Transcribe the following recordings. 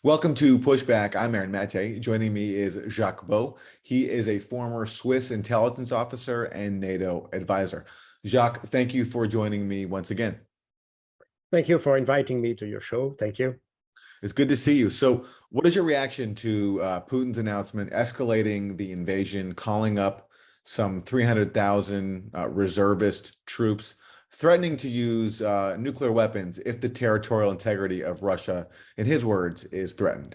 Welcome to Pushback. I'm Aaron Maté. Joining me is Jacques Baud. He is a former Swiss intelligence officer and NATO advisor. Jacques, thank you for joining me once again. Thank you for inviting me to your show. Thank you. It's good to see you. So, what is your reaction to Putin's announcement escalating the invasion, calling up some 300,000 reservist troops, threatening to use nuclear weapons if the territorial integrity of Russia, in his words, is threatened?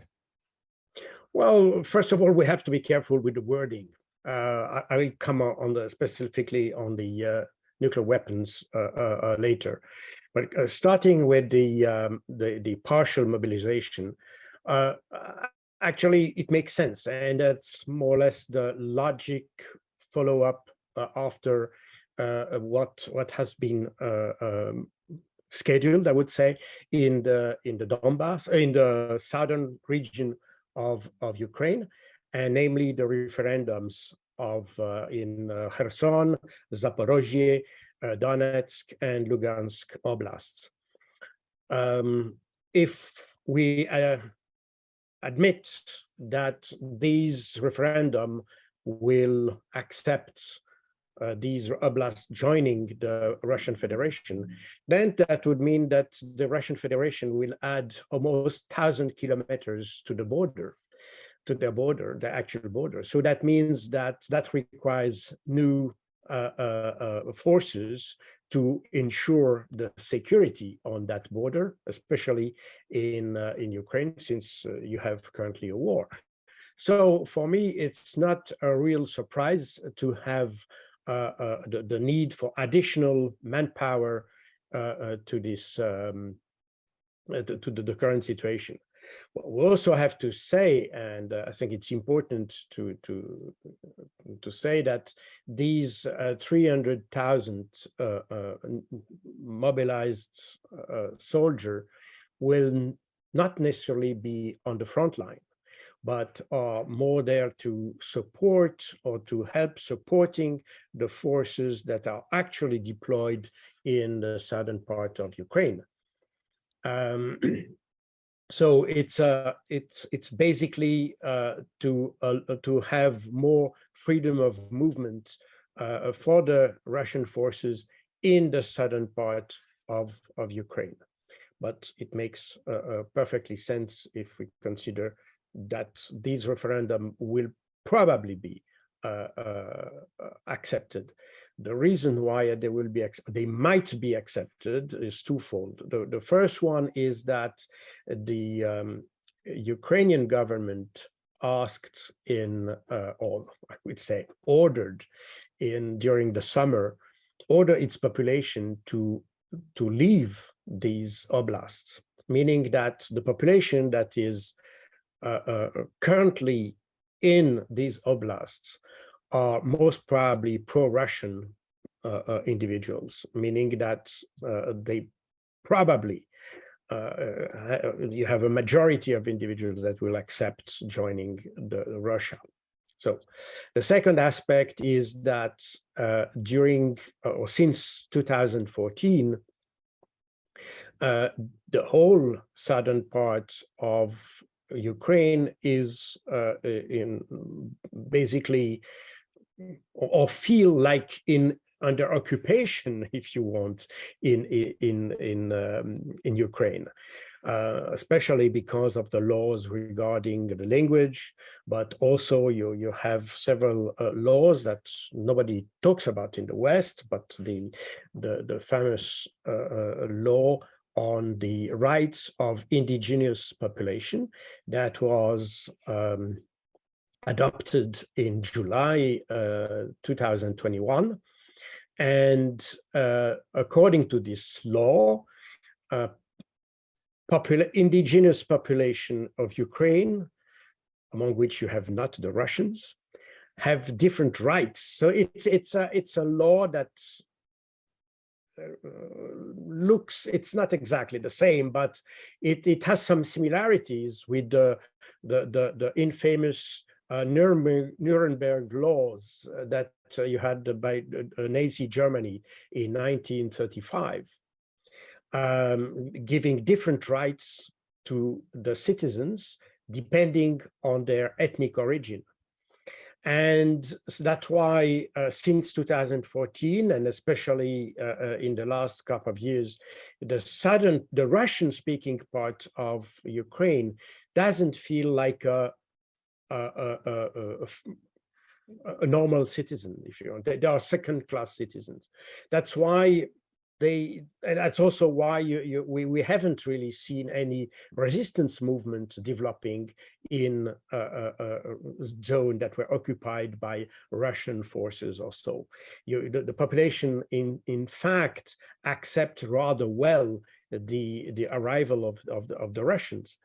Well, first of all, we have to be careful with the wording. I will come specifically on the nuclear weapons later. But starting with the partial mobilization, actually it makes sense, and that's more or less the logic follow-up after what has been scheduled, I would say, in the Donbass, in the southern region of Ukraine, and namely the referendums of in Kherson, Zaporozhye, Donetsk, and Lugansk oblasts. If we admit that these referendum will accept these oblasts joining the Russian Federation, then that would mean that the Russian Federation will add almost 1,000 kilometers to the border, the actual border. So that means that requires new forces to ensure the security on that border, especially in Ukraine, since you have currently a war. So for me, it's not a real surprise to have the need for additional manpower to this to the current situation. We also have to say, and I think it's important to say that these 300,000 mobilized soldiers will not necessarily be on the front line, but are more there to support or to help supporting the forces that are actually deployed in the southern part of Ukraine. So it's basically to have more freedom of movement for the Russian forces in the southern part of Ukraine. But it makes perfectly sense if we consider that these referendum will probably be accepted. The reason why they might be accepted is twofold. The first one is that the Ukrainian government asked or I would say ordered during the summer, order its population to leave these oblasts, meaning that the population that is currently in these oblasts are most probably pro-Russian individuals, meaning that they probably you have a majority of individuals that will accept joining Russia. So the second aspect is that during or since 2014, the whole southern part of Ukraine is basically or feel like under occupation, if you want, in Ukraine, especially because of the laws regarding the language, but also you have several laws that nobody talks about in the West, but the famous law on the rights of indigenous population that was adopted in July 2021. And according to this law, indigenous population of Ukraine, among which you have not the Russians, have different rights. So it's a law that it's not exactly the same, but it has some similarities with the infamous Nuremberg laws that you had by Nazi Germany in 1935, giving different rights to the citizens depending on their ethnic origin. And so that's why since 2014, and especially in the last couple of years, the Russian-speaking part of Ukraine doesn't feel like a normal citizen, if you want. They are second-class citizens. That's why and that's also why we haven't really seen any resistance movement developing in a zone that were occupied by Russian forces or so. The population, in fact, accept rather well the arrival of the Russians.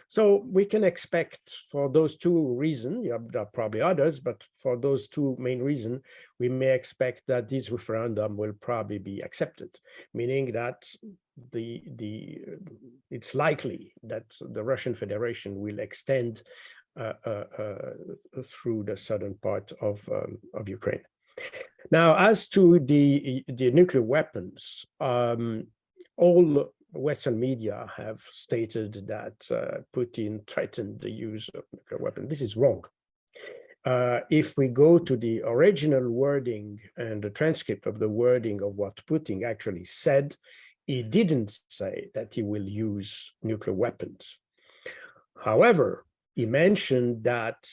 So we can expect, for those two reasons, there are probably others, but for those two main reasons, we may expect that this referendum will probably be accepted, meaning that it's likely that the Russian Federation will extend through the southern part of Ukraine. Now, as to the nuclear weapons, all Western media have stated that Putin threatened the use of nuclear weapons. This is wrong. If we go to the original wording and the transcript of the wording of what Putin actually said, he didn't say that he will use nuclear weapons. However, he mentioned that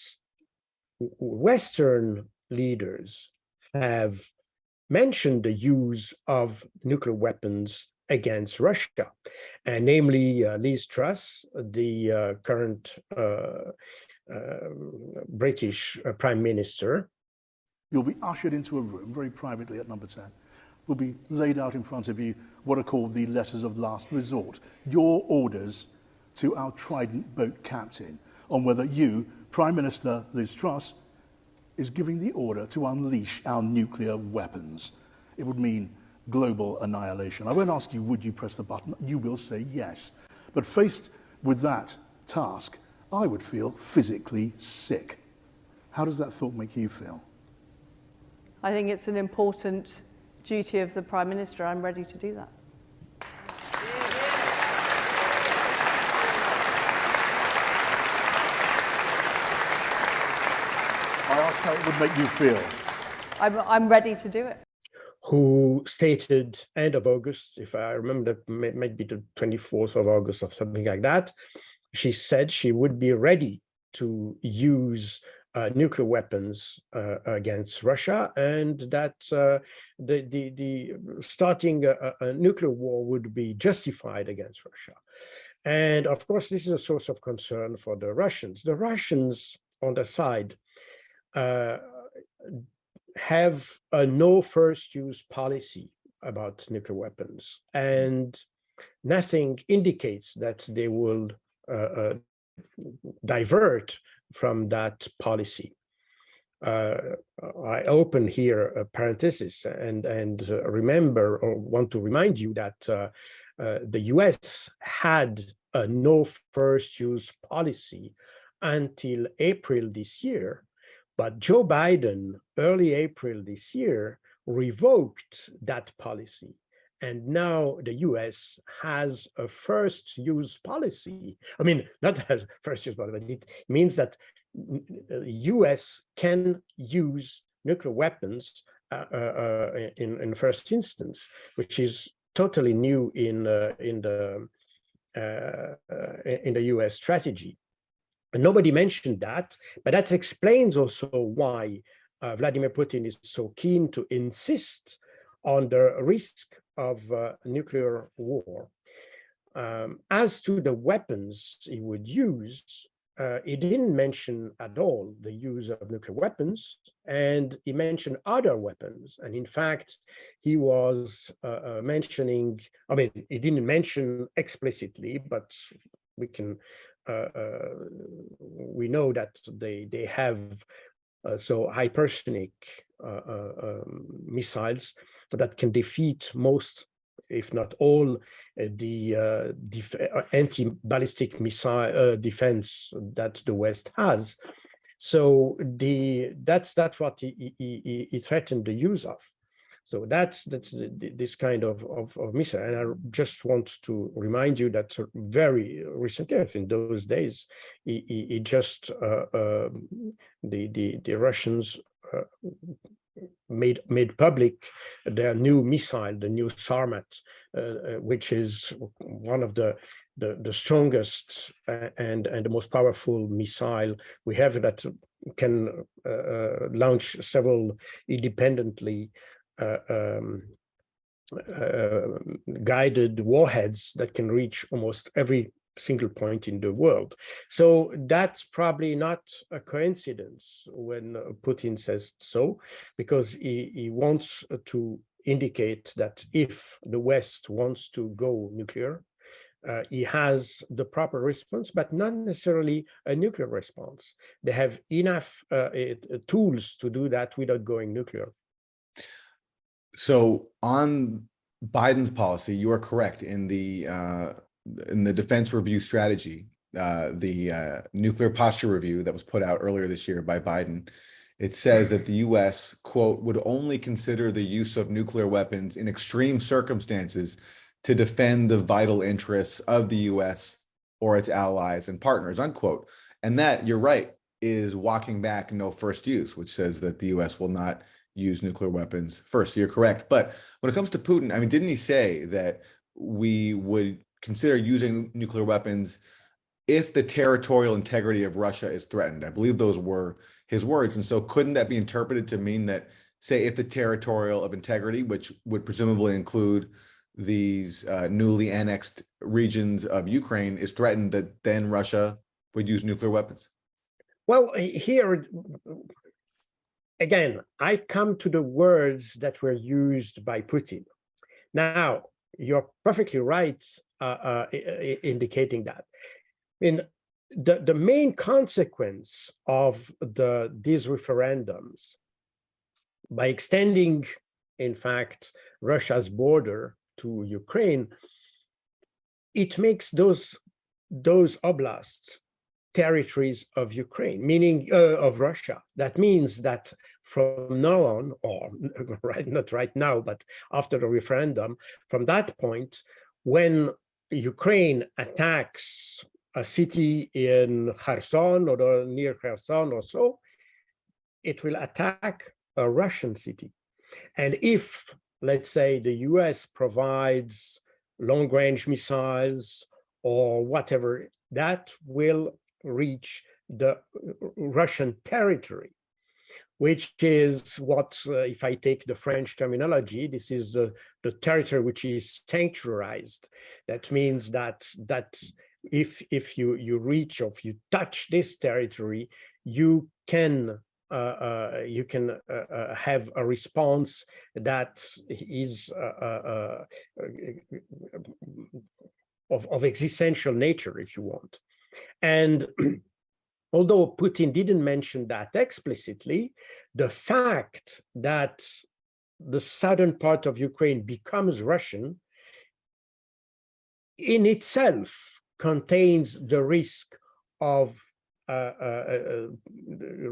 Western leaders have mentioned the use of nuclear weapons against Russia, and namely Liz Truss, the current British Prime Minister. You'll be ushered into a room very privately at number 10. Will be laid out in front of you what are called the letters of last resort, your orders to our Trident boat captain on whether you, Prime Minister Liz Truss, is giving the order to unleash our nuclear weapons. It would mean global annihilation. I won't ask you, would you press the button? You will say yes. But faced with that task, I would feel physically sick. How does that thought make you feel? I think it's an important duty of the Prime Minister. I'm ready to do that. I asked how it would make you feel. I'm ready to do it. Who stated end of August, if I remember, that might be the 24th of August or something like that. She said she would be ready to use nuclear weapons against Russia, and that the starting a nuclear war would be justified against Russia. And of course, this is a source of concern for the Russians. The Russians, on the side, have a no first use policy about nuclear weapons, and nothing indicates that they will divert from that policy. I open here a parenthesis and remember, or want to remind you that the US had a no first use policy until April this year. But Joe Biden, early April this year, revoked that policy. And now the US has a first use policy. I mean, not as first use policy, but it means that the US can use nuclear weapons in the first instance, which is totally new in the US strategy. And nobody mentioned that, but that explains also why Vladimir Putin is so keen to insist on the risk of nuclear war. As to the weapons he would use, he didn't mention at all the use of nuclear weapons, and he mentioned other weapons. And in fact, he was mentioning, I mean, he didn't mention explicitly, but we can we know that they have so hypersonic missiles that can defeat most, if not all, the anti-ballistic missile defense that the West has. So that's what he threatened the use of. So that's this kind of missile. And I just want to remind you that very recently, I think those days, the Russians made public their new missile, the new Sarmat, which is one of the strongest and the most powerful missile we have, that can launch several independently guided warheads that can reach almost every single point in the world. So that's probably not a coincidence when Putin says so, because he wants to indicate that if the West wants to go nuclear, he has the proper response, but not necessarily a nuclear response. They have enough tools to do that without going nuclear. So on Biden's policy, you are correct in the defense review strategy, the nuclear posture review that was put out earlier this year by Biden. It says that the U.S., quote, would only consider the use of nuclear weapons in extreme circumstances to defend the vital interests of the U.S. or its allies and partners, unquote. And that, you're right, is walking back no first use, which says that the U.S. will not use nuclear weapons first. So you're correct. But when it comes to Putin, I mean, didn't he say that we would consider using nuclear weapons if the territorial integrity of Russia is threatened? I believe those were his words. And so couldn't that be interpreted to mean that, say, if the territorial of integrity, which would presumably include these newly annexed regions of Ukraine, is threatened, that then Russia would use nuclear weapons? Well, here, again, I come to the words that were used by Putin. Now, you're perfectly right indicating that. I mean, the main consequence of these referendums, by extending, in fact, Russia's border to Ukraine, it makes those oblasts territories of Ukraine, meaning of Russia. That means that from now on, or not right now, but after the referendum, from that point, when Ukraine attacks a city in Kherson or near Kherson or so, it will attack a Russian city. And if, let's say, the US provides long-range missiles or whatever, that will reach the Russian territory, which is what, if I take the French terminology, this is the territory which is sanctuarized. That means that if you reach, or if you touch this territory, you can have a response that is of existential nature, if you want. And although Putin didn't mention that explicitly, the fact that the southern part of Ukraine becomes Russian in itself contains the risk of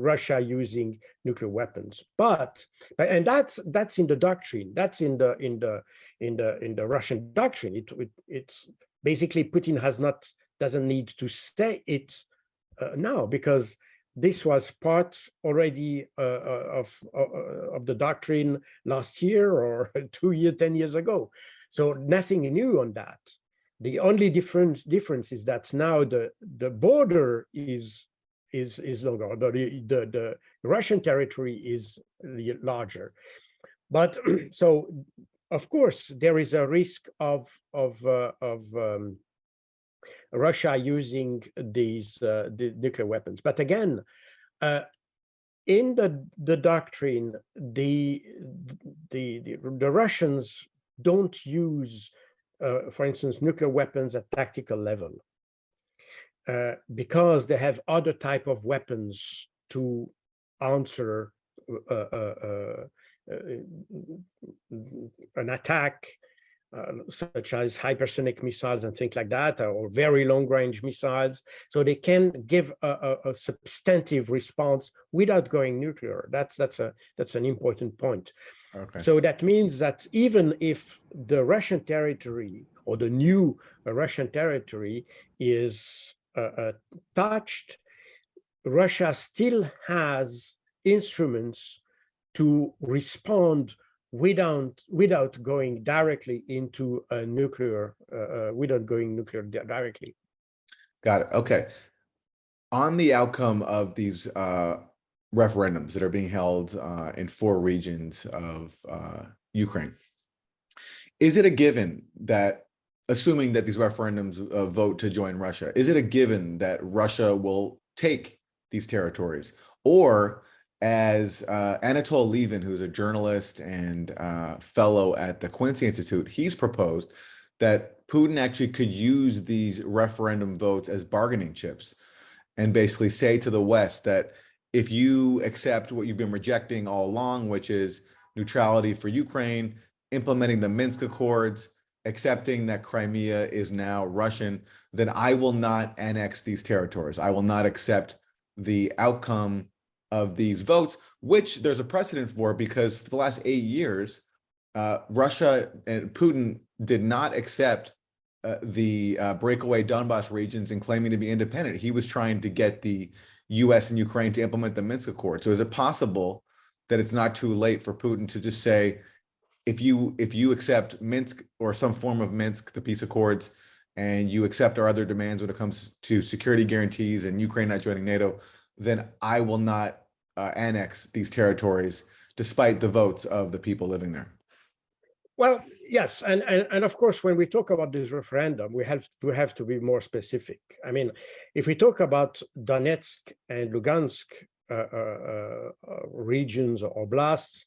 Russia using nuclear weapons. And that's in the doctrine. That's in the Russian doctrine. It's basically Putin doesn't need to say it now, because this was part already of the doctrine last year or 10 years ago. So nothing new on that. The only difference is that now the border is longer. The Russian territory is larger. But so, of course, there is a risk of Russia using these the nuclear weapons. But again, in the doctrine, the Russians don't use, for instance, nuclear weapons at tactical level, because they have other type of weapons to answer an attack, such as hypersonic missiles and things like that, or very long-range missiles. So they can give a substantive response without going nuclear. That's an important point. Okay. So that means that even if the Russian territory or the new Russian territory is touched, Russia still has instruments to respond without going directly into a nuclear, without going nuclear directly. Got it. Okay. On the outcome of these referendums that are being held in 4 regions of Ukraine, is it a given that, assuming that these referendums vote to join Russia, is it a given that Russia will take these territories? Or, as Anatol Levin, who's a journalist and fellow at the Quincy Institute, he's proposed that Putin actually could use these referendum votes as bargaining chips and basically say to the West that if you accept what you've been rejecting all along, which is neutrality for Ukraine, implementing the Minsk Accords, accepting that Crimea is now Russian, then I will not annex these territories. I will not accept the outcome of these votes, which there's a precedent for, because for the last 8 years, Russia and Putin did not accept the breakaway Donbass regions and claiming to be independent. He was trying to get the US and Ukraine to implement the Minsk Accord. So is it possible that it's not too late for Putin to just say, if you accept Minsk or some form of Minsk, the peace accords, and you accept our other demands when it comes to security guarantees and Ukraine not joining NATO, then I will not annex these territories despite the votes of the people living there? Well, yes, and of course, when we talk about this referendum, we have to be more specific. I mean, if we talk about Donetsk and Lugansk regions or oblasts,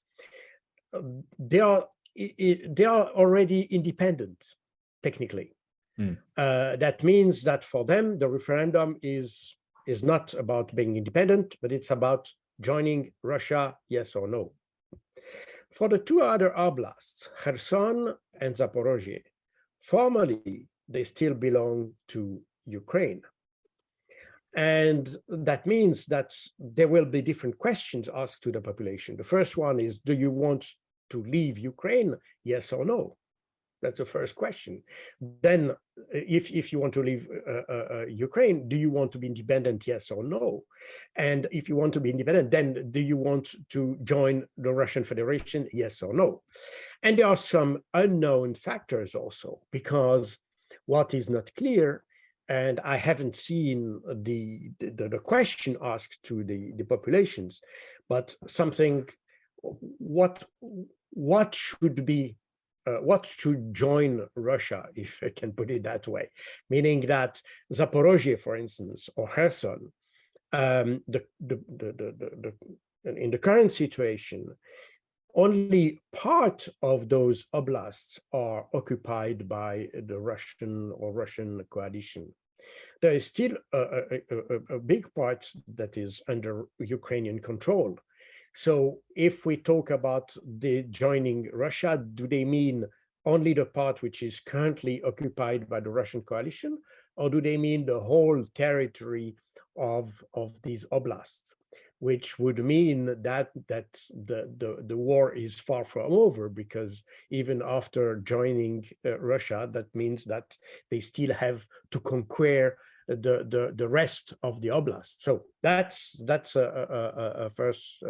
they are already independent, technically. That means that for them, the referendum is not about being independent, but it's about joining Russia, yes or no. For the 2 other oblasts, Kherson and Zaporozhye, formally, they still belong to Ukraine. And that means that there will be different questions asked to the population. The first one is, do you want to leave Ukraine, yes or no? That's the first question. Then, if you want to leave Ukraine, do you want to be independent, yes or no? And if you want to be independent, then do you want to join the Russian Federation, yes or no? And there are some unknown factors also, because what is not clear, and I haven't seen the question asked to the populations, but something, what should be what should join Russia, if I can put it that way, meaning that Zaporozhye, for instance, or Kherson, in the current situation, only part of those oblasts are occupied by the Russian coalition. There is still a big part that is under Ukrainian control. So if we talk about the joining Russia, do they mean only the part which is currently occupied by the Russian coalition, or do they mean the whole territory of these oblasts, which would mean that the war is far from over, because even after joining Russia, that means that they still have to conquer the rest of the oblast. So that's a first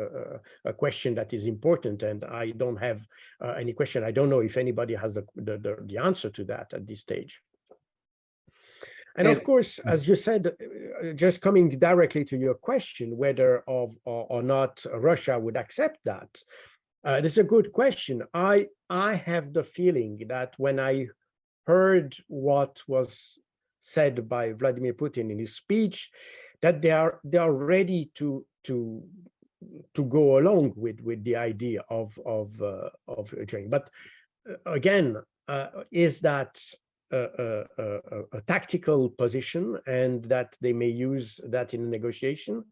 a question that is important, and I don't have any question. I don't know if anybody has the answer to that at this stage. And of course, as you said, just coming directly to your question, whether or not Russia would accept that, this is a good question. I have the feeling that when I heard what was said by Vladimir Putin in his speech, that they are ready to go along with the idea of joining. But again, is that a tactical position, and that they may use that in a negotiation?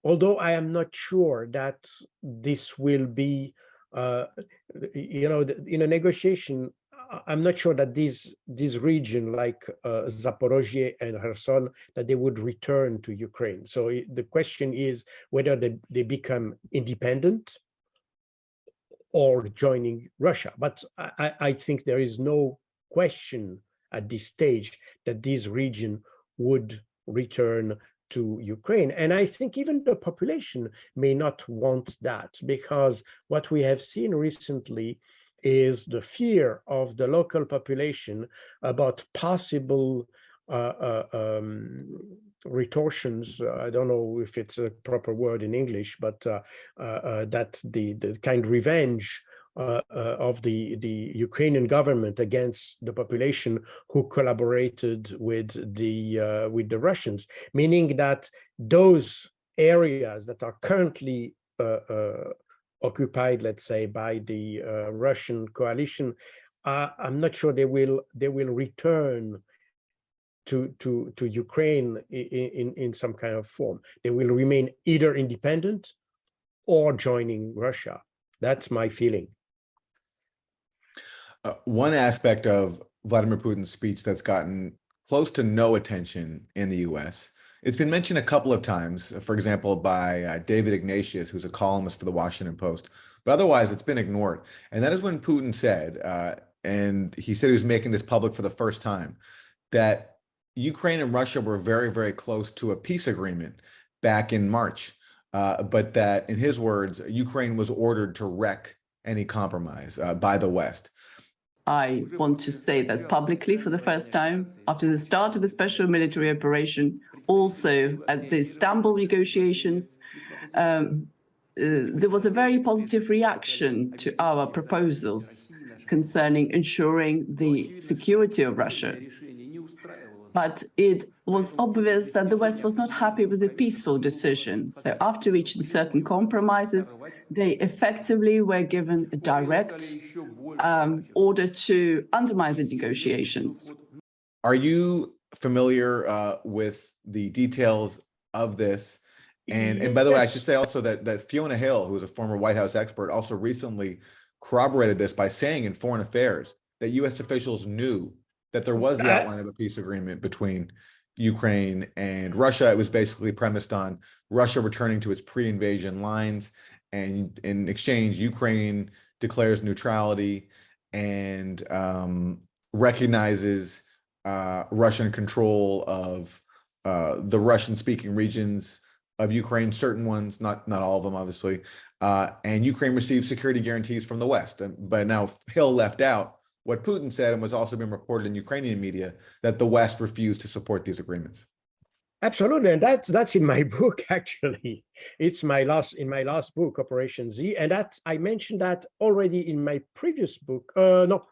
Although I am not sure that this will be, in a negotiation, I'm not sure that this region like Zaporozhye and Kherson, that they would return to Ukraine. So the question is whether they become independent, or joining Russia. But I think there is no question at this stage that this region would return to Ukraine. And I think even the population may not want that, because what we have seen recently is the fear of the local population about possible retortions. I don't know if it's a proper word in English, but that the kind of revenge of the Ukrainian government against the population who collaborated with the Russians, meaning that those areas that are currently occupied, let's say, by the Russian coalition, I'm not sure they will return to Ukraine in some kind of form. They will remain either independent or joining Russia. That's my feeling. One aspect of Vladimir Putin's speech that's gotten close to no attention in the US, it's been mentioned a couple of times, for example, by David Ignatius, who's a columnist for the Washington Post, but otherwise it's been ignored. And that is when Putin said, and he said he was making this public for the first time, that Ukraine and Russia were very, very close to a peace agreement back in March, but that, in his words, Ukraine was ordered to wreck any compromise by the West. I want to say that publicly for the first time, after the start of the special military operation, also at the Istanbul negotiations, there was a very positive reaction to our proposals concerning ensuring the security of Russia. But it was obvious that the West was not happy with the peaceful decision. So after reaching certain compromises, they effectively were given a direct order to undermine the negotiations. Are you familiar with the details of this? And by the way, I should say also that Fiona Hill, who is a former White House expert, also recently corroborated this by saying in Foreign Affairs that U.S. officials knew that there was the outline of a peace agreement between Ukraine and Russia. It was basically premised on Russia returning to its pre-invasion lines, and in exchange, Ukraine declares neutrality and recognizes Russian control of the Russian-speaking regions of Ukraine, certain ones, not all of them, obviously, and Ukraine receives security guarantees from the West. But now Hill left out what Putin said, and was also being reported in Ukrainian media, that the West refused to support these agreements. Absolutely, and that's in my book. Actually, it's in my last book, Operation Z, and that I mentioned that already in my previous book. No,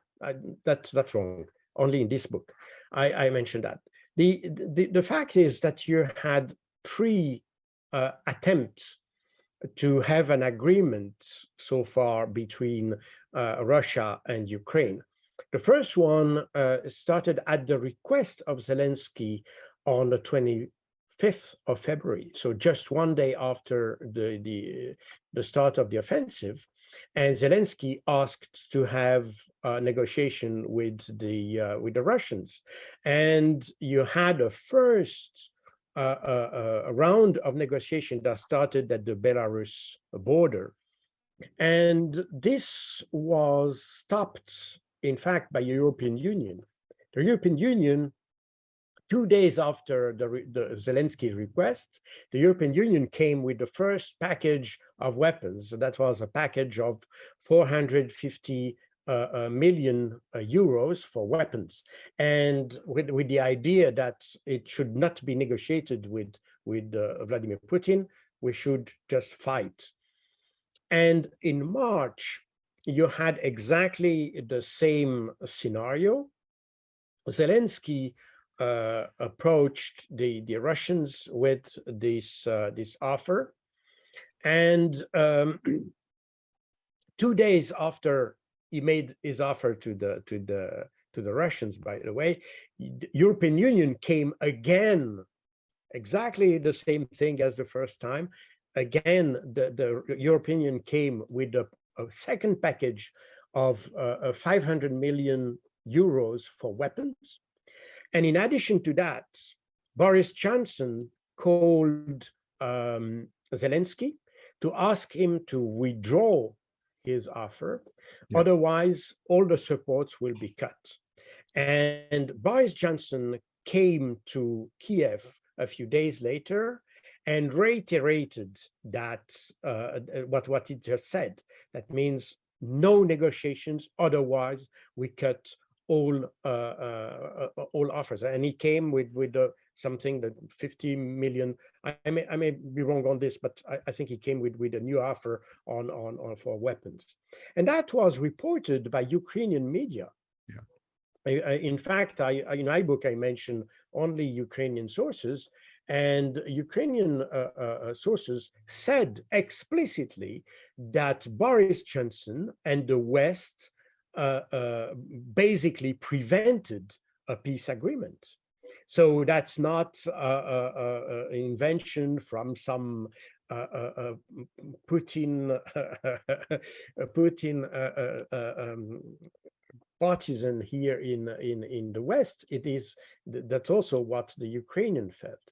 that's wrong. Only in this book, I mentioned that. The fact is that you had three attempts to have an agreement so far between Russia and Ukraine. The first one started at the request of Zelensky on the 25th of February, so just one day after the start of the offensive, and Zelensky asked to have a negotiation with the Russians, and you had a first a round of negotiation that started at the Belarus border, and this was stopped, in fact, by the European Union. The European Union, 2 days after the Zelensky request, the European Union came with the first package of weapons. That was a package of 450 million euros for weapons, and with the idea that it should not be negotiated with Vladimir Putin, we should just fight. And in March, you had exactly the same scenario. Zelensky approached the Russians with this offer, and 2 days after he made his offer to the Russians, by the way, the European Union came again, exactly the same thing as the first time. Again, the European Union came with a second package of 500 million euros for weapons. And in addition to that, Boris Johnson called Zelensky to ask him to withdraw his offer. Yeah. Otherwise, all the supports will be cut. And Boris Johnson came to Kiev a few days later and reiterated that what he just said. That means no negotiations. Otherwise, we cut all offers. And he came with something that 50 million. I may be wrong on this, but I think he came with a new offer on for weapons, and that was reported by Ukrainian media. In fact, in my book, I mention only Ukrainian sources, and Ukrainian sources said explicitly that Boris Johnson and the West basically prevented a peace agreement. So that's not an invention from some Putin partisan here in the West. It is that's also what the Ukrainian felt.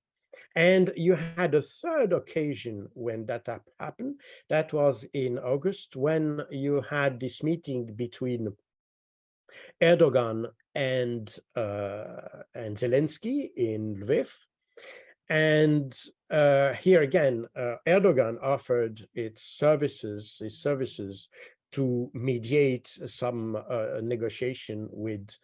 And you had a third occasion when that happened. That was in August, when you had this meeting between Erdogan and Zelensky in Lviv. And here again, Erdogan offered his services to mediate some negotiation with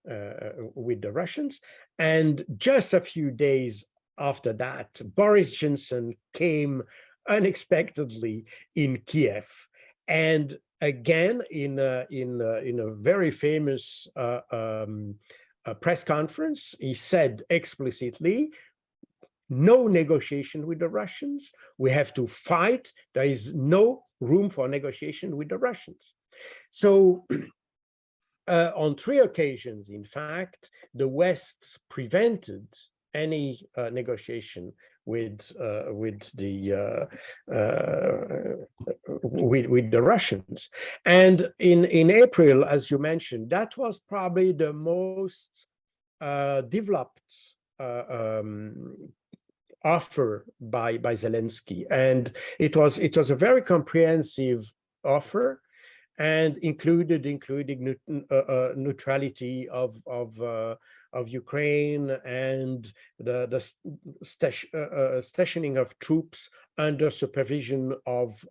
the Russians. And just a few days after that, Boris Johnson came unexpectedly in Kiev, and again in a very famous press conference, he said explicitly, no negotiation with the Russians. We have to fight. There is no room for negotiation with the Russians. So on 3 occasions, in fact, the West prevented any negotiation with the Russians. And in April, as you mentioned, that was probably the most developed offer by Zelensky, and it was a very comprehensive offer, and including neutrality of Ukraine and the stationing of troops under supervision of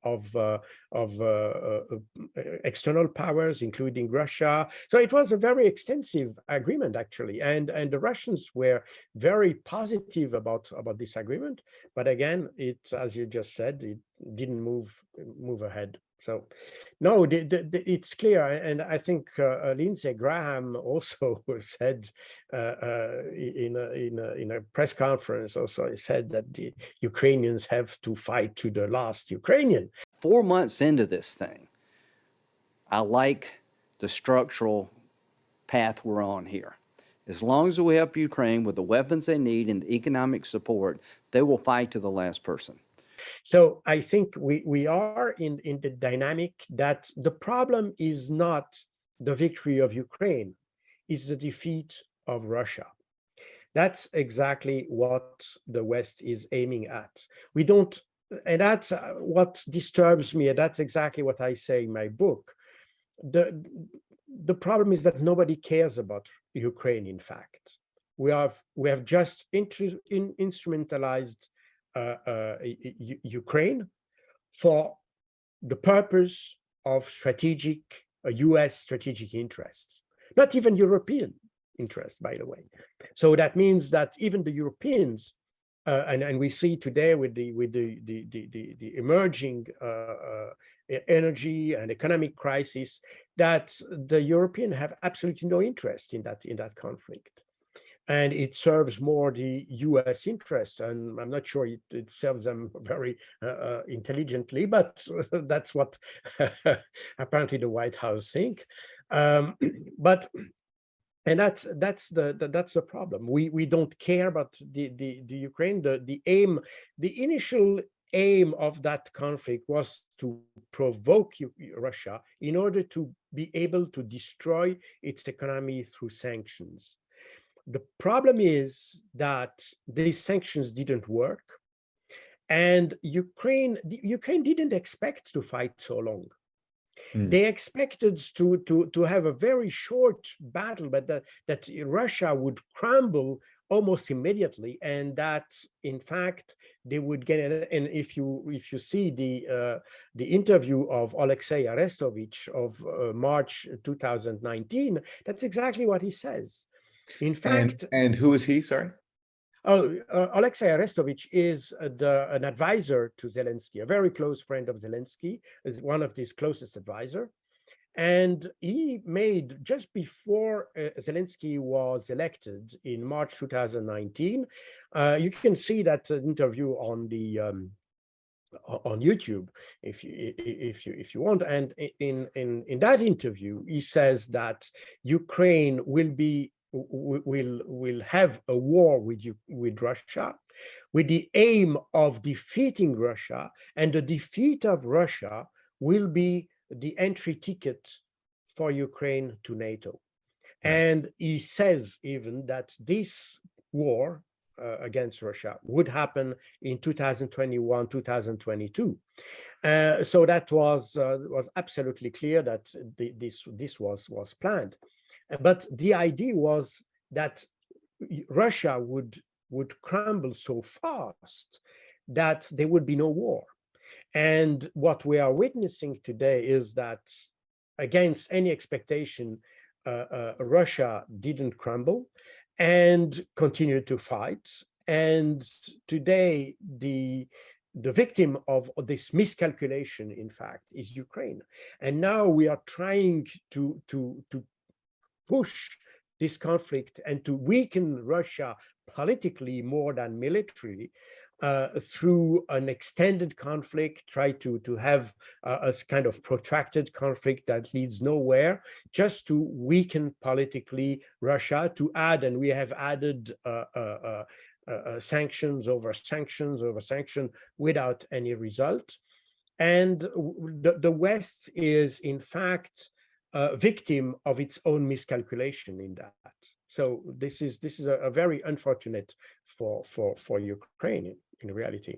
external powers, including Russia. So it was a very extensive agreement, actually, and the Russians were very positive about this agreement. But again, it, as you just said, it didn't move ahead. So, no, it's clear, and I think Lindsey Graham also said in a press conference. Also, he said that the Ukrainians have to fight to the last Ukrainian. 4 months into this thing, I like the structural path we're on here. As long as we help Ukraine with the weapons they need and the economic support, they will fight to the last person. So I think we are in the dynamic that the problem is not the victory of Ukraine, it's the defeat of Russia. That's exactly what the West is aiming at. We don't, and that's what disturbs me, and that's exactly what I say in my book. The problem is that nobody cares about Ukraine, in fact. We have just instrumentalized Ukraine for the purpose of strategic US strategic interests, not even European interests, by the way. So that means that even the Europeans, and we see today with the emerging energy and economic crisis, that the Europeans have absolutely no interest in that conflict. And it serves more the US interest, and I'm not sure it serves them very intelligently, but that's what apparently the White House think. But that's the problem. We don't care about the Ukraine. The initial aim of that conflict was to provoke Russia in order to be able to destroy its economy through sanctions. The problem is that these sanctions didn't work, And Ukraine didn't expect to fight so long. They expected to have a very short battle, but that Russia would crumble almost immediately, and that in fact they would get it. And if you see the interview of Alexei Arestovich of March 2019, that's exactly what he says. In fact, and who is he? Sorry. Alexei Arestovich is an advisor to Zelensky, a very close friend of Zelensky, is one of his closest advisor. And he made, just before Zelensky was elected in March 2019, you can see that interview on the on YouTube if you want. And in that interview, he says that Ukraine will have a war with Russia, with the aim of defeating Russia, and the defeat of Russia will be the entry ticket for Ukraine to NATO. Right. And he says even that this war against Russia would happen in 2021, 2022. So that was absolutely clear that this was planned. But the idea was that Russia would crumble so fast that there would be no war. And what we are witnessing today is that, against any expectation, Russia didn't crumble and continued to fight. And today, the victim of this miscalculation, in fact, is Ukraine. And now we are trying to push this conflict and to weaken Russia politically more than militarily, through an extended conflict, try to have a kind of protracted conflict that leads nowhere, just to weaken politically Russia, to add, and we have added sanctions over sanctions over sanction without any result. And the West is, in fact, a victim of its own miscalculation in that. So this is a very unfortunate for Ukraine in reality.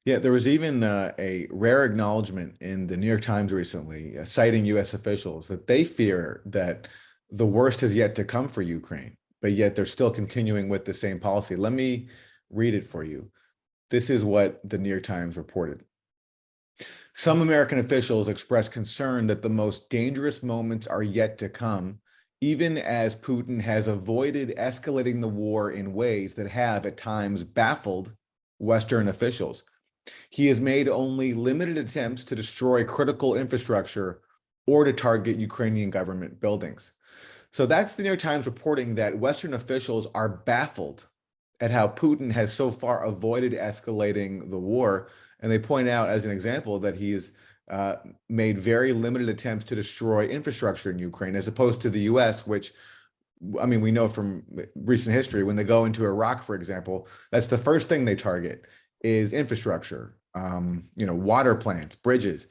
Yeah, there was even a rare acknowledgement in the New York Times recently, citing U.S. officials that they fear that the worst has yet to come for Ukraine, but yet they're still continuing with the same policy. Let me read it for you. This is what the New York Times reported. Some American officials expressed concern that the most dangerous moments are yet to come, even as Putin has avoided escalating the war in ways that have at times baffled Western officials. He has made only limited attempts to destroy critical infrastructure or to target Ukrainian government buildings. So that's the New York Times reporting that Western officials are baffled at how Putin has so far avoided escalating the war. And they point out as an example that he has made very limited attempts to destroy infrastructure in Ukraine, as opposed to the US, which, I mean, we know from recent history, when they go into Iraq, for example, that's the first thing they target is infrastructure, water plants, bridges.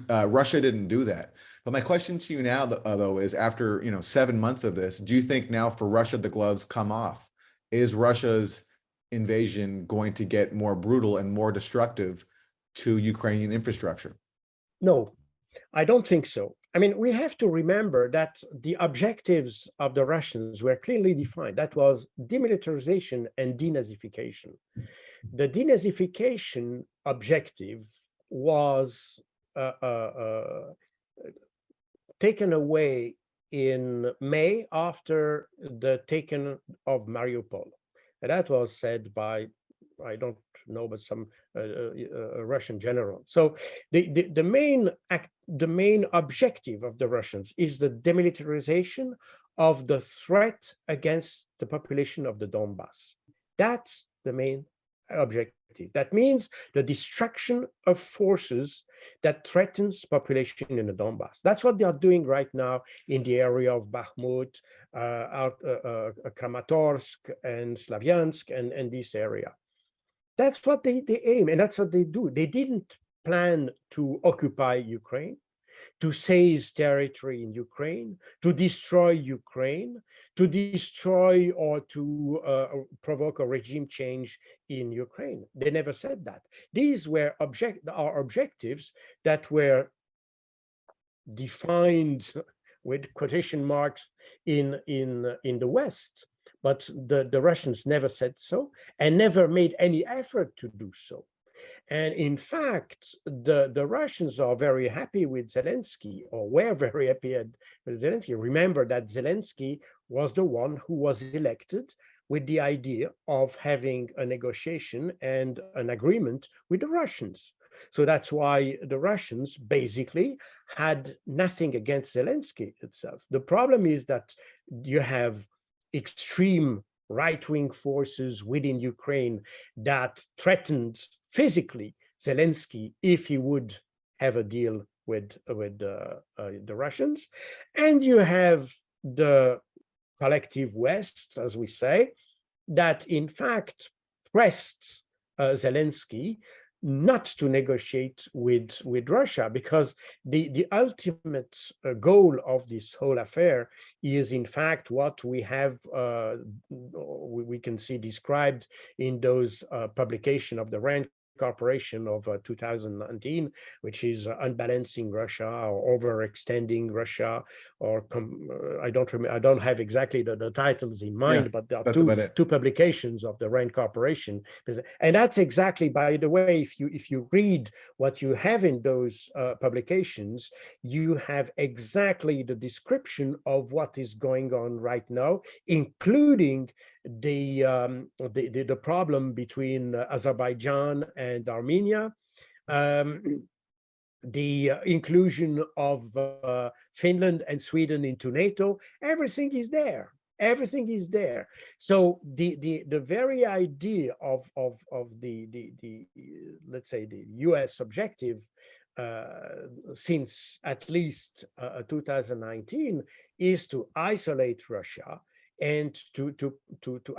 Russia didn't do that. But my question to you now, though, is after 7 months of this, do you think now for Russia the gloves come off? Is Russia's invasion going to get more brutal and more destructive to Ukrainian infrastructure? No, I don't think so. I mean, we have to remember that the objectives of the Russians were clearly defined. That was demilitarization and denazification. The denazification objective was taken away in May after the taking of Mariupol. And that was said by, I don't know, but some Russian general. So the main objective of the Russians is the demilitarization of the threat against the population of the Donbass. That's the main objective. That means the destruction of forces that threatens population in the Donbass. That's what they are doing right now in the area of Bakhmut, Kramatorsk and Slavyansk and this area. That's what they aim, and that's what they do. They didn't plan to occupy Ukraine. to seize territory in Ukraine, to destroy Ukraine, to destroy or to provoke a regime change in Ukraine. They never said that. These were our objectives that were defined with quotation marks in the West, but the Russians never said so and never made any effort to do so. And in fact, the Russians are very happy with Zelensky, or were very happy with Zelensky. Remember that Zelensky was the one who was elected with the idea of having a negotiation and an agreement with the Russians. So that's why the Russians basically had nothing against Zelensky itself. The problem is that you have extreme right-wing forces within Ukraine that threatened physically Zelensky if he would have a deal with the Russians. And you have the collective West, as we say, that in fact pressed Zelensky not to negotiate with Russia, because the ultimate goal of this whole affair is in fact what we have we can see described in those publication of the RAND Corporation of 2019, which is unbalancing Russia or overextending Russia, or I don't have exactly the titles in mind, but there are two publications of the RAND Corporation, and that's exactly, by the way, if you read what you have in those publications, you have exactly the description of what is going on right now, including the problem between Azerbaijan and Armenia, the inclusion of Finland and Sweden into NATO. Everything is there. Everything is there. So the very idea of the let's say the U.S. objective since at least 2019 is to isolate Russia, and to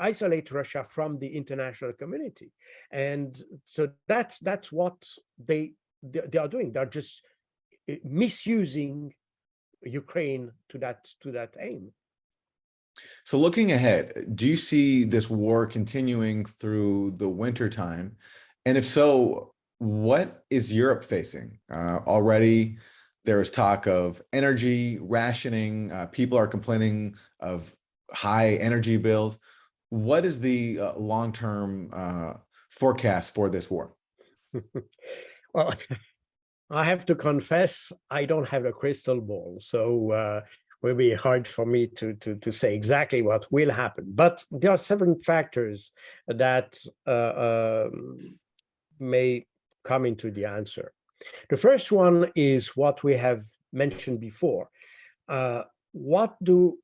isolate Russia from the international community. And so that's what they are doing. They're just misusing Ukraine to that aim. So looking ahead, do you see this war continuing through the winter time? And if so, what is Europe facing? Already there is talk of energy rationing. People are complaining of high energy bills. What is the long-term forecast for this war? Well, I have to confess, I don't have a crystal ball, so it will be hard for me to say exactly what will happen. But there are several factors that may come into the answer. The first one is what we have mentioned before. What do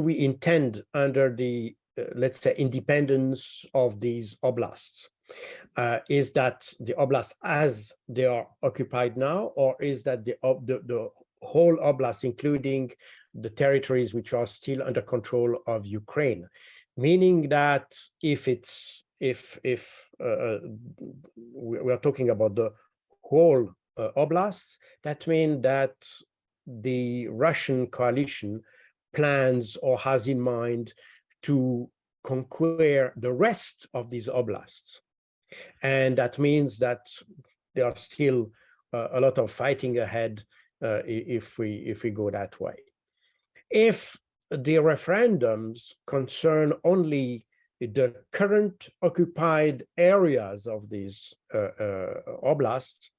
we intend under the let's say independence of these oblasts? Is that the oblasts as they are occupied now, or is that the whole oblast, including the territories which are still under control of Ukraine? Meaning that if we are talking about the whole oblasts, that means that the Russian coalition plans or has in mind to conquer the rest of these oblasts. And that means that there are still a lot of fighting ahead if we go that way. If the referendums concern only the current occupied areas of these oblasts,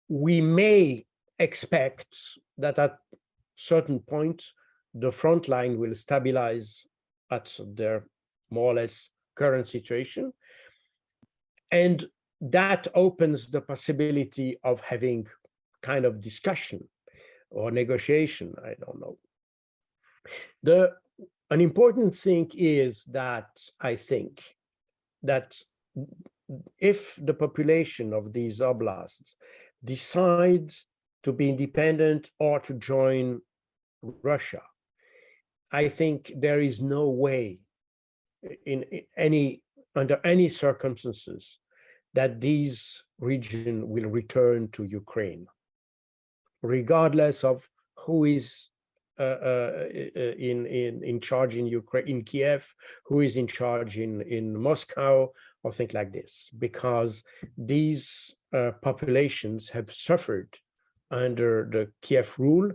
we may expect that at certain point the front line will stabilize at their more or less current situation, and that opens the possibility of having kind of discussion or negotiation. I don't know. An important thing is that I think that if the population of these oblasts decides to be independent or to join Russia, I think there is no way under any circumstances that these region will return to Ukraine, regardless of who is in charge in Ukraine, in Kiev, who is in charge in Moscow, or things like this, because these populations have suffered under the Kiev rule,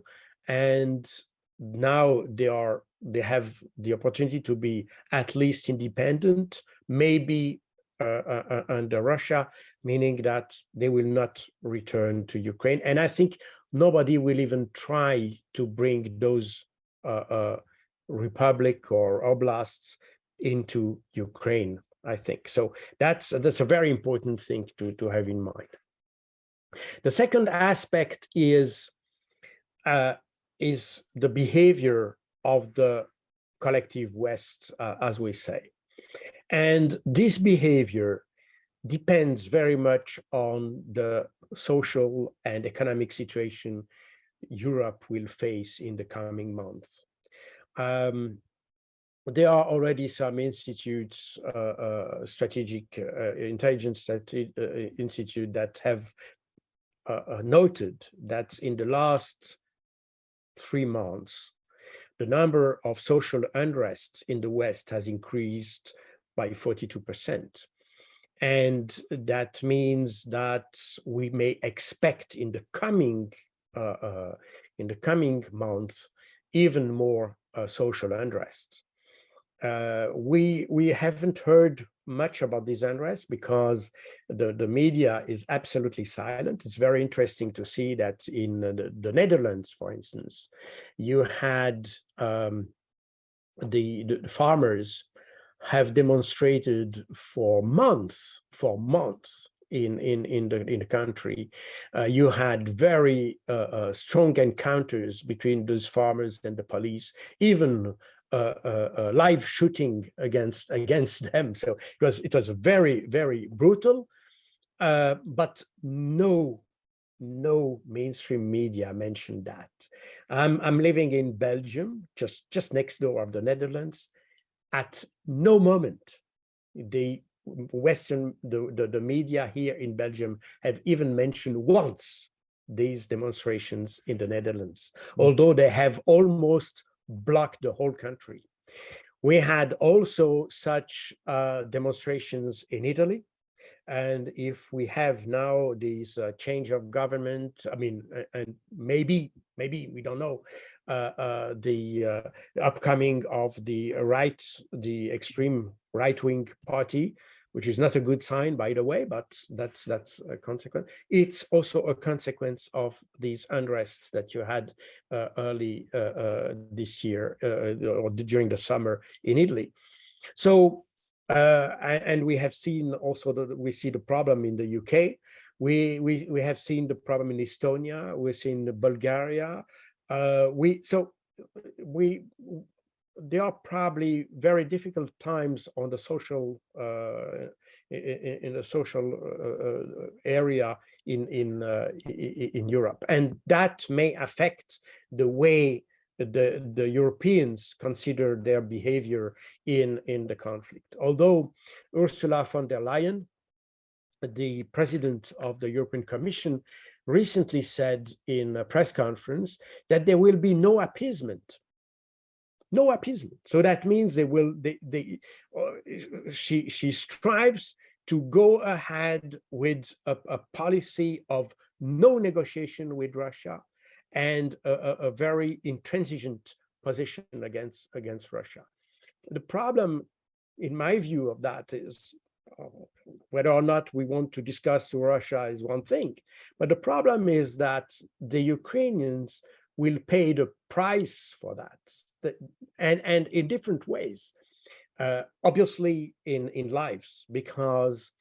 and now they have the opportunity to be at least independent, maybe under Russia, meaning that they will not return to Ukraine. And I think nobody will even try to bring those republic or oblasts into Ukraine, I think. So that's a very important thing to have in mind. The second aspect is the behavior of the collective West, as we say. And this behavior depends very much on the social and economic situation Europe will face in the coming months. There are already some institutes, strategic intelligence institute, that have noted that in the last 3 months, the number of social unrest in the West has increased by 42%. And that means that we may expect in the coming month even more social unrest. We haven't heard much about this unrest because the media is absolutely silent. It's very interesting to see that in the Netherlands, for instance, you had the farmers have demonstrated for months in the country. You had very strong encounters between those farmers and the police, even live shooting against them. So it was very, very brutal, but no mainstream media mentioned that. I'm living in Belgium, just next door of the Netherlands. At no moment the media here in Belgium have even mentioned once these demonstrations in the Netherlands, although they have almost blocked the whole country. We had also such demonstrations in Italy. And if we have now this change of government, I mean, and maybe we don't know, the upcoming of the extreme right-wing party, which is not a good sign, by the way, but that's a consequence. It's also a consequence of these unrests that you had early this year or during the summer in Italy. So. And we have seen also we see the problem in the UK. We have seen the problem in Estonia. We've seen Bulgaria. There are probably very difficult times on the social in the social area in Europe, and that may affect the way the Europeans consider their behavior in the conflict. Although Ursula von der Leyen, the president of the European Commission, recently said in a press conference that there will be no appeasement. No appeasement. So that means she strives to go ahead with a policy of no negotiation with Russia and a very intransigent position against Russia. The problem, in my view, of that is whether or not we want to discuss to Russia is one thing, but the problem is that the Ukrainians will pay the price for that, and in different ways. Obviously, in lives, because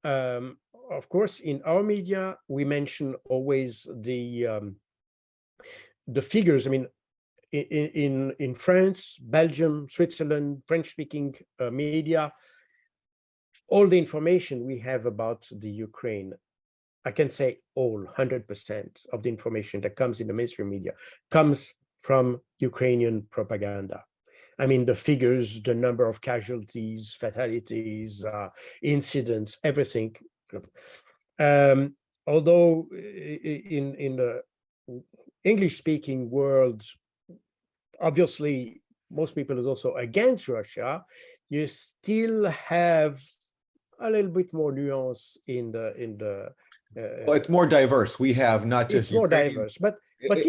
of course, in our media we mention always the figures. I mean, in France, Belgium, Switzerland, French-speaking media, all the information we have about the Ukraine, I can say 100% of the information that comes in the mainstream media comes from Ukrainian propaganda. I mean, the figures, the number of casualties, fatalities, incidents, everything. Although in the English-speaking world, obviously most people is also against Russia, you still have a little bit more nuance in the Well, it's more diverse. We have not just it's more Ukrainian. diverse, but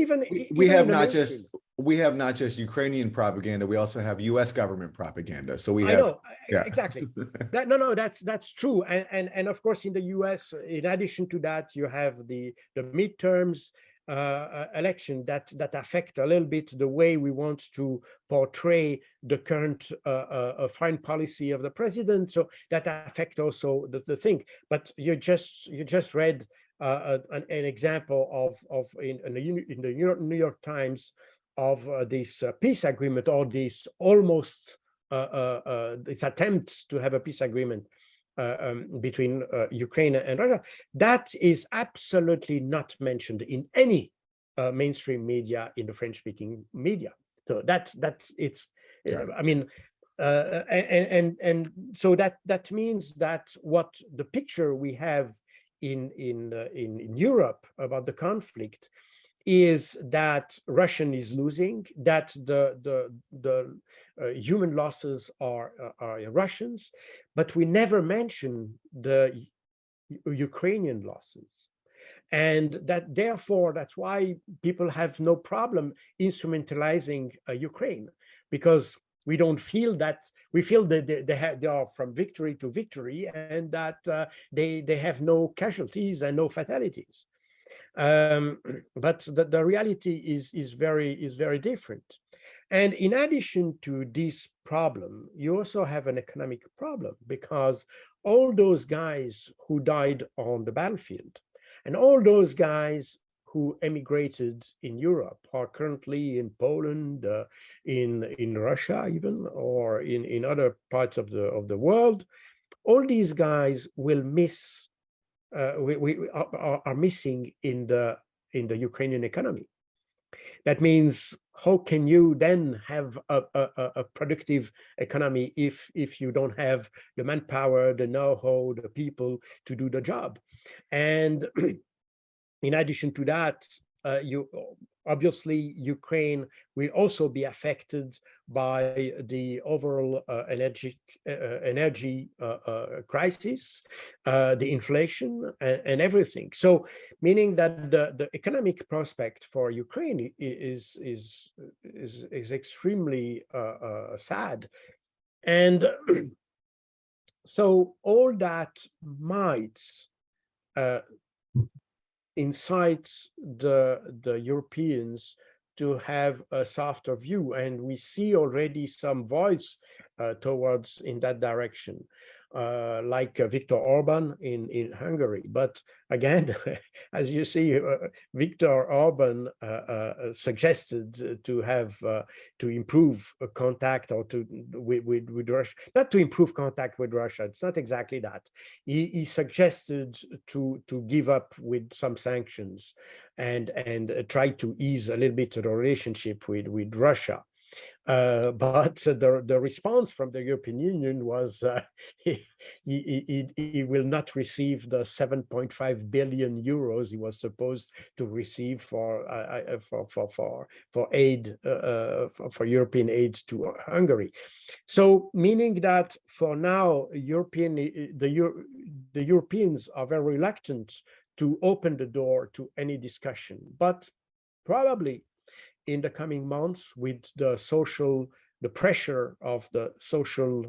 even We even have in the not just mainstream. we have not just Ukrainian propaganda. We also have U.S. government propaganda. So we I have know yeah. exactly. No, that's true, and of course in the U.S., in addition to that, you have the midterms election that affect a little bit the way we want to portray the current foreign policy of the president. So that affect also the thing. But you just read an example of in the New York Times of this peace agreement, or this almost this attempt to have a peace agreement between Ukraine and Russia. That is absolutely not mentioned in any mainstream media in the French-speaking media. So that's it's. I mean, and so that means that what the picture we have in Europe about the conflict is that Russia is losing, that the human losses are Russians, but we never mention the Ukrainian losses. And that therefore, that's why people have no problem instrumentalizing Ukraine, because we don't feel that, we feel that they are from victory to victory, and that they have no casualties and no fatalities. But the reality is very different. And in addition to this problem, you also have an economic problem, because all those guys who died on the battlefield and all those guys who emigrated in Europe are currently in Poland, in Russia even, or in other parts of the world. All these guys will miss we are missing in the Ukrainian economy. That means, how can you then have a productive economy if you don't have the manpower, the know-how, the people to do the job? And in addition to that, you obviously Ukraine will also be affected by the overall energy crisis, the inflation, and everything. So, meaning that the economic prospect for Ukraine is extremely sad, and so all that might incite the Europeans to have a softer view, and we see already some voice towards in that direction, like Viktor Orban in Hungary. But again, as you see, Viktor Orban suggested to have to improve contact, or to with Russia, not to improve contact with Russia. It's not exactly that. He suggested to give up with some sanctions and try to ease a little bit the relationship with Russia. But the response from the European Union was he will not receive the 7.5 billion euros he was supposed to receive for aid, for European aid to Hungary. So, meaning that for now, the Europeans are very reluctant to open the door to any discussion, but probably in the coming months, with the pressure of the social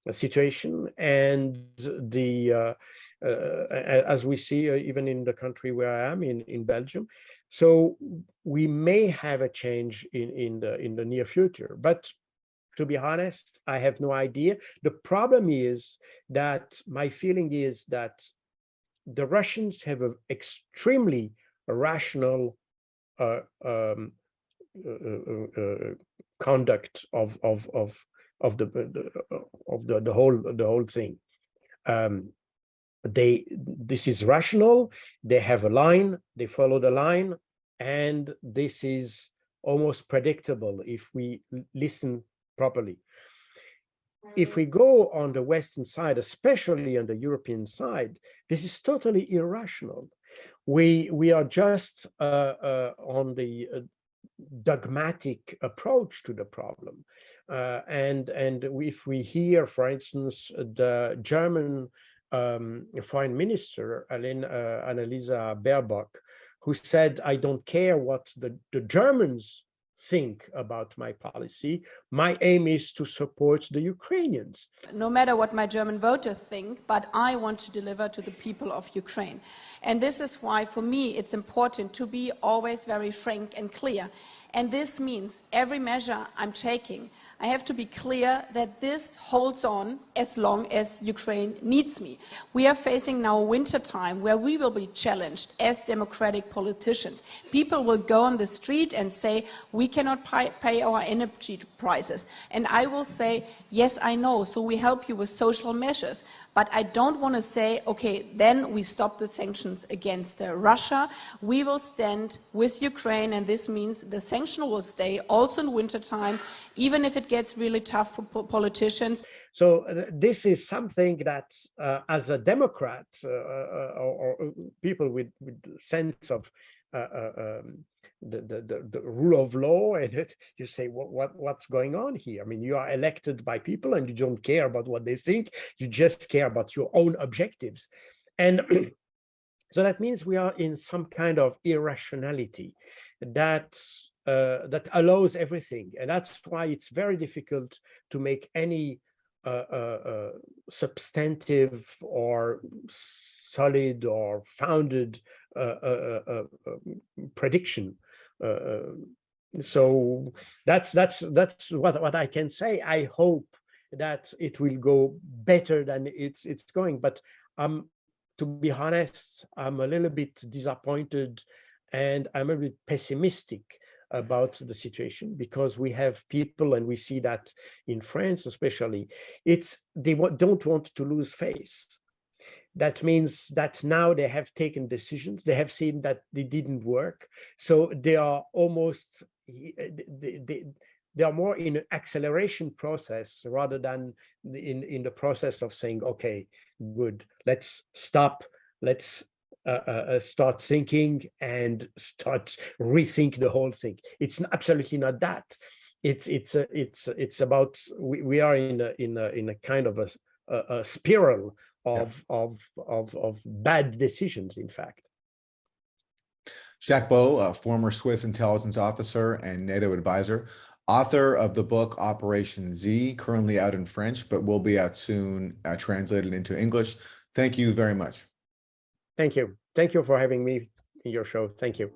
situation, and as we see even in the country where I am, in Belgium, so we may have a change in the near future. But to be honest, I have no idea. The problem is that my feeling is that the Russians have an extremely rational conduct of the whole thing. This is rational. They have a line. They follow the line, and this is almost predictable if we listen properly. if we go on the Western side, especially on the European side, this is totally irrational. We are just on the dogmatic approach to the problem. And if we hear, for instance, the German foreign minister, Annalisa Baerbock, who said, I don't care what the Germans think about my policy. My aim is to support the Ukrainians. No matter what my German voters think, but I want to deliver to the people of Ukraine. And this is why, for me, it's important to be always very frank and clear. And this means every measure I'm taking, I have to be clear that this holds on as long as Ukraine needs me. We are facing now a winter time where we will be challenged as democratic politicians. People will go on the street and say, we cannot pay our energy prices. And I will say, yes, I know, so we help you with social measures. But I don't want to say, okay, then we stop the sanctions against Russia. We will stand with Ukraine, and this means the sanction will stay also in wintertime, even if it gets really tough for politicians. So this is something that, as a Democrat or people with sense of the rule of law, and you say, what's going on here? I mean, you are elected by people and you don't care about what they think. You just care about your own objectives. And so that means we are in some kind of irrationality that that allows everything. And that's why it's very difficult to make any substantive or solid or founded prediction. So that's what I can say. I hope that it will go better than it's going. But to be honest, I'm a little bit disappointed, and I'm a bit pessimistic about the situation, because we have people, and we see that in France especially, they don't want to lose face. That means that now they have taken decisions, they have seen that they didn't work, so they are almost they are more in an acceleration process rather than in the process of saying, okay, good, let's stop, let's start thinking and start rethink the whole thing. It's absolutely not that. It's about we are in a kind of a spiral of bad decisions, in fact. Jacques Baud, a former Swiss intelligence officer and NATO advisor, author of the book Operation Z, currently out in French, but will be out soon, translated into English. Thank you very much. Thank you. Thank you for having me in your show. Thank you.